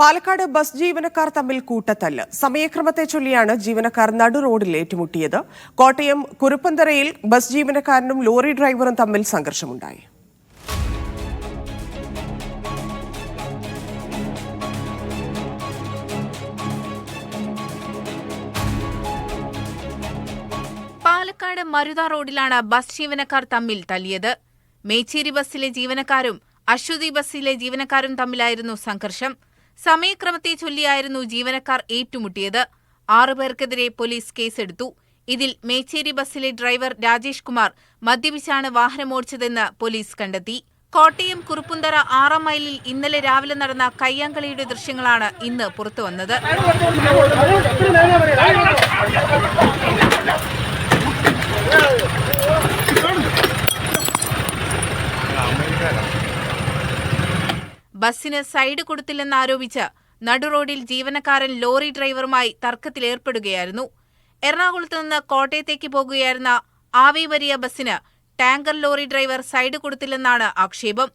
Palakkad bus ജീവനക്കാർ തമ്മിൽ കൂട്ടത്തല്ല്. സമയക്രമത്തെ ചൊല്ലിയാണ് ജീവനക്കാർ നടു റോഡിൽ ഏറ്റുമുട്ടിയത്. കോട്ടയം കുറുപ്പന്തറയിൽ ബസ് ജീവനക്കാരനും ലോറി ഡ്രൈവറും തമ്മിൽ സംഘർഷമുണ്ടായി. പാലക്കാട് മരുത റോഡിലാണ് ബസ് ജീവനക്കാർ തമ്മിൽ തല്ലിയത്. മേച്ചേരി ബസ്സിലെ ജീവനക്കാരും അശ്വതി ബസ്സിലെ ജീവനക്കാരും തമ്മിലായിരുന്നു സംഘർഷം. സമയക്രമത്തെ ചൊല്ലിയായിരുന്നു ജീവനക്കാർ ഏറ്റുമുട്ടിയത്. 6 പേർക്കെതിരെ പോലീസ് കേസെടുത്തു. ഇതിൽ മേച്ചേരി ബസ്സിലെ ഡ്രൈവർ രാജേഷ് കുമാർ മദ്യപിച്ചാണ് വാഹനമോടിച്ചതെന്ന് പോലീസ് കണ്ടെത്തി. കോട്ടയം കുറുപ്പന്തറ 6 മൈലിൽ ഇന്നലെ രാവിലെ നടന്ന കയ്യാങ്കളിയുടെ ദൃശ്യങ്ങളാണ് ഇന്ന് പുറത്തുവന്നത്. ബസ്സിന് സൈഡ് കൊടുത്തില്ലെന്നാരോപിച്ച് നടുറോഡിൽ ജീവനക്കാരൻ ലോറി ഡ്രൈവറുമായി തർക്കത്തിലേർപ്പെടുകയായിരുന്നു. എറണാകുളത്ത് നിന്ന് കോട്ടയത്തേക്ക് പോകുകയായിരുന്ന ആവി വരിയ ബസ്സിന് ടാങ്കർ ലോറി ഡ്രൈവർ സൈഡ് കൊടുത്തില്ലെന്നാണ് ആക്ഷേപം.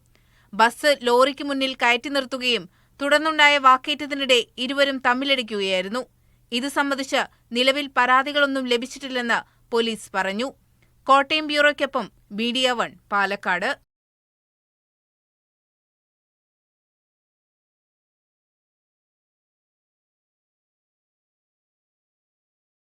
ബസ് ലോറിക്ക് മുന്നിൽ കയറ്റി നിർത്തുകയും തുടർന്നുണ്ടായ വാക്കേറ്റത്തിനിടെ ഇരുവരും തമ്മിലടിക്കുകയായിരുന്നു. ഇത് സംബന്ധിച്ച് നിലവിൽ പരാതികളൊന്നും ലഭിച്ചിട്ടില്ലെന്ന് പോലീസ് പറഞ്ഞു. കോട്ടയം ബ്യൂറോയ്ക്കൊപ്പം മീഡിയ 1 പാലക്കാട്.